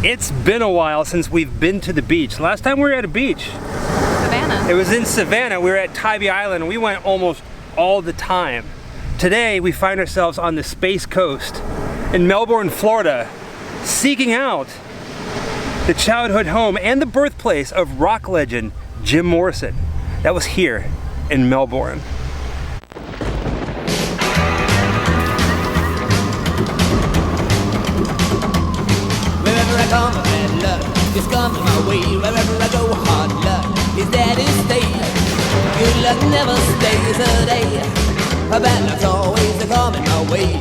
It's been a while since we've been to the beach. Last time we were at a beach. Savannah. It was in Savannah. We were at Tybee Island. We went almost all the time. Today we find ourselves on the Space Coast in Melbourne, Florida, seeking out the childhood home and the birthplace of rock legend Jim Morrison. That was here in Melbourne. Come, bad luck is coming my way. Wherever I go, hard luck is there to stay. Good luck never stays a day. Bad luck's always coming my way.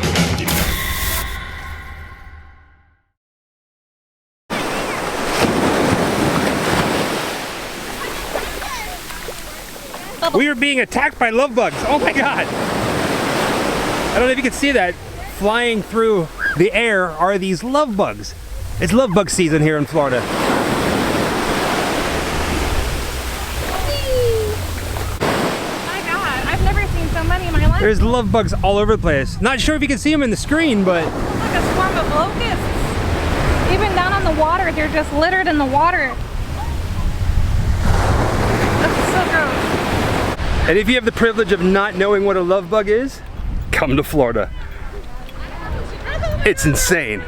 We are being attacked by love bugs. Oh my God. I don't know if you can see that. Flying through the air are these love bugs. It's love bug season here in Florida. My God, I've never seen so many in my life. There's love bugs all over the place. Not sure if you can see them in the screen, but... Like a swarm of locusts. Even down on the water, they're just littered in the water. That's so gross. And if you have the privilege of not knowing what a love bug is, come to Florida. It's insane.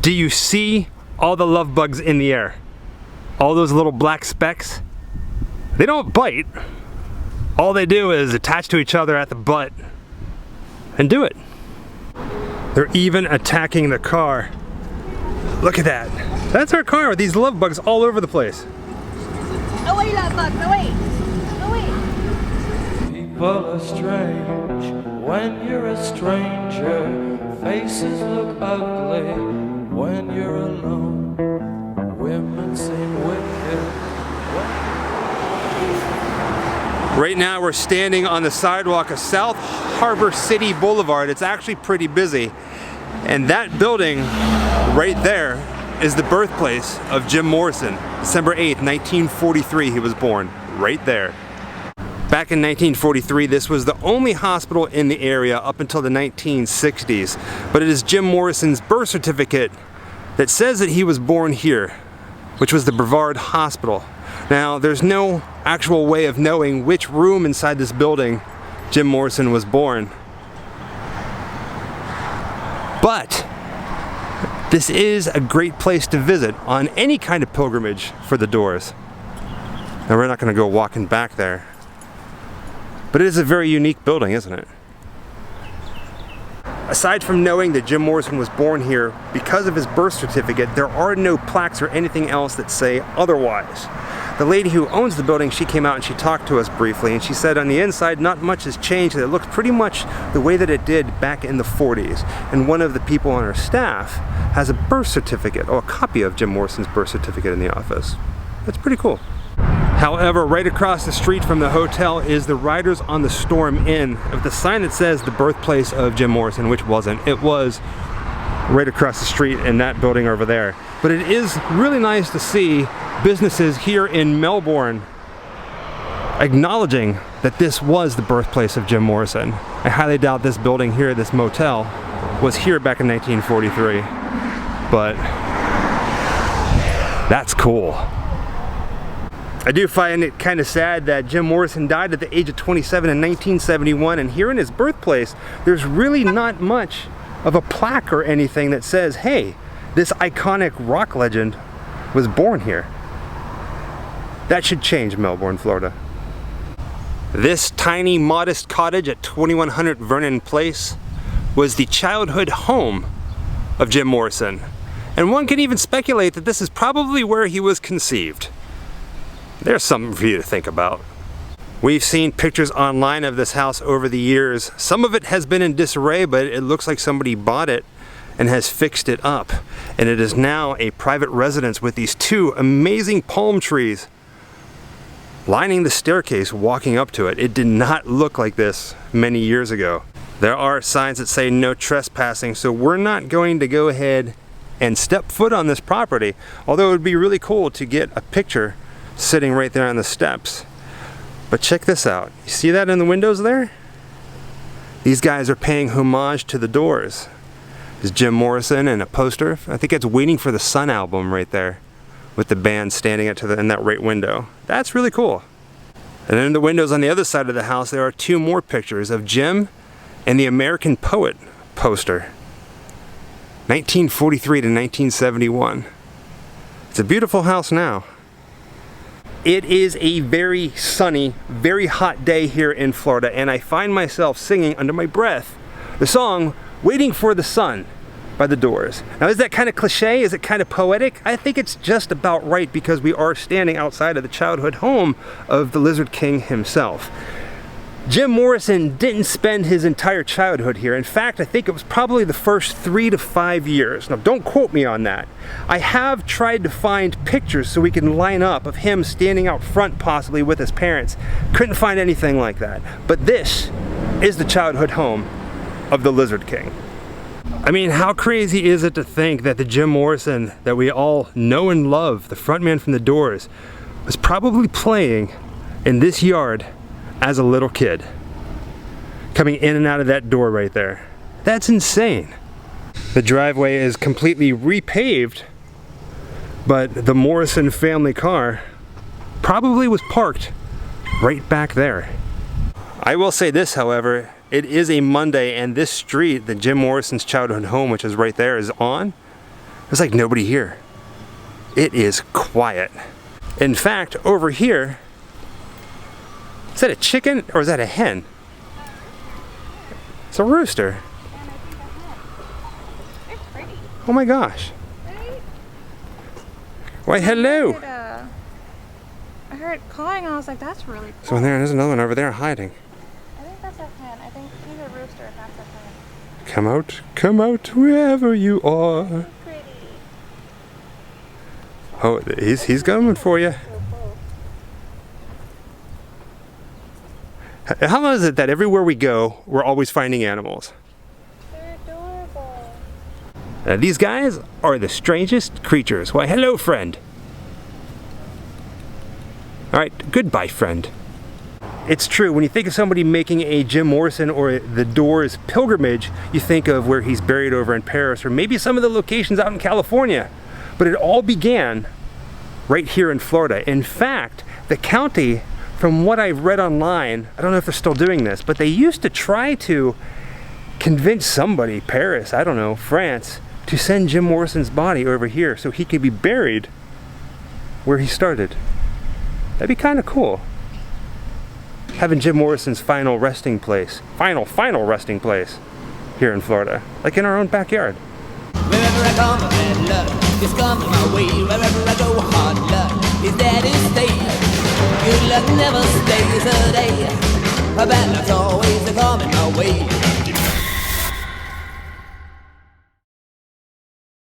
Do you see all the love bugs in the air? All those little black specks? They don't bite. All they do is attach to each other at the butt and do it. They're even attacking the car. Look at that. That's our car with these love bugs all over the place. Away, love bugs, away. Away. People are strange when you're a stranger. Faces look ugly when you're alone. Women seem wicked. Right now we're standing on the sidewalk of South Harbor City Boulevard. It's actually pretty busy. And that building right there is the birthplace of Jim Morrison. December 8th, 1943 he was born, right there. Back in 1943, this was the only hospital in the area up until the 1960s, but it is Jim Morrison's birth certificate that says that he was born here, which was the Brevard Hospital. Now, there's no actual way of knowing which room inside this building Jim Morrison was born, but this is a great place to visit on any kind of pilgrimage for the doors. Now, we're not going to go walking back there. But it is a very unique building, isn't it? Aside from knowing that Jim Morrison was born here, because of his birth certificate, there are no plaques or anything else that say otherwise. The lady who owns the building, she came out and she talked to us briefly, and she said on the inside not much has changed. It looks pretty much the way that it did back in the 40s. And one of the people on her staff has a birth certificate, or a copy of Jim Morrison's birth certificate in the office. That's pretty cool. However, right across the street from the hotel is the Riders on the Storm Inn with the sign that says the birthplace of Jim Morrison, which wasn't. It was right across the street in that building over there. But it is really nice to see businesses here in Melbourne acknowledging that this was the birthplace of Jim Morrison. I highly doubt this building here, this motel, was here back in 1943. But that's cool. I do find it kind of sad that Jim Morrison died at the age of 27 in 1971, and here in his birthplace, there's really not much of a plaque or anything that says, hey, this iconic rock legend was born here. That should change, Melbourne, Florida. This tiny, modest cottage at 2100 Vernon Place was the childhood home of Jim Morrison, and one can even speculate that this is probably where he was conceived. There's something for you to think about. We've seen pictures online of this house over the years. Some of it has been in disarray, but it looks like somebody bought it and has fixed it up. And it is now a private residence with these two amazing palm trees lining the staircase walking up to it. It did not look like this many years ago. There are signs that say no trespassing, so we're not going to go ahead and step foot on this property, although it would be really cool to get a picture sitting right there on the steps. But check this out. You see that in the windows there? These guys are paying homage to the Doors. There's Jim Morrison and a poster. I think it's Waiting for the Sun album right there, with the band standing up in that right window. That's really cool. And then in the windows on the other side of the house, there are two more pictures of Jim and the American Poet poster. 1943 to 1971. It's a beautiful house now. It is a very sunny, very hot day here in Florida, and I find myself singing under my breath the song Waiting for the Sun by The Doors. Now, is that kind of cliche? Is it kind of poetic? I think it's just about right, because we are standing outside of the childhood home of the Lizard King himself. Jim Morrison didn't spend his entire childhood here. In fact, I think it was probably the first 3 to 5 years. Now, don't quote me on that. I have tried to find pictures so we can line up of him standing out front, possibly with his parents. Couldn't find anything like that. But this is the childhood home of the Lizard King. I mean, how crazy is it to think that the Jim Morrison that we all know and love, the frontman from The Doors, was probably playing in this yard as a little kid, coming in and out of that door right there. That's insane. The driveway is completely repaved, but the Morrison family car probably was parked right back there. I will say this, however, it is a Monday, and this street that Jim Morrison's childhood home, which is right there, is on. There's like nobody here. It is quiet. In fact, over here, is that a chicken or is that a hen? It's a rooster. They're pretty. Oh my gosh. Right? Why, hello. I heard it cawing and I was like, that's really cool. So there's another one over there hiding. I think that's a hen. I think he's a rooster and that's a hen. Come out wherever you are. Pretty. Oh, he's coming for you. How is it that everywhere we go, we're always finding animals? They're adorable. These guys are the strangest creatures. Why, hello, friend. All right, goodbye, friend. It's true, when you think of somebody making a Jim Morrison or The Doors pilgrimage, you think of where he's buried over in Paris, or maybe some of the locations out in California. But it all began right here in Florida. In fact, the county, from what I've read online, I don't know if they're still doing this, but they used to try to convince somebody, Paris, I don't know, France, to send Jim Morrison's body over here so he could be buried where he started. That'd be kind of cool. Having Jim Morrison's final resting place, final resting place here in Florida, like in our own backyard. Wherever I come, bad luck is coming my way. Wherever I go, hard luck is there to stay. Good luck never stays a day. Bad luck's always coming my way.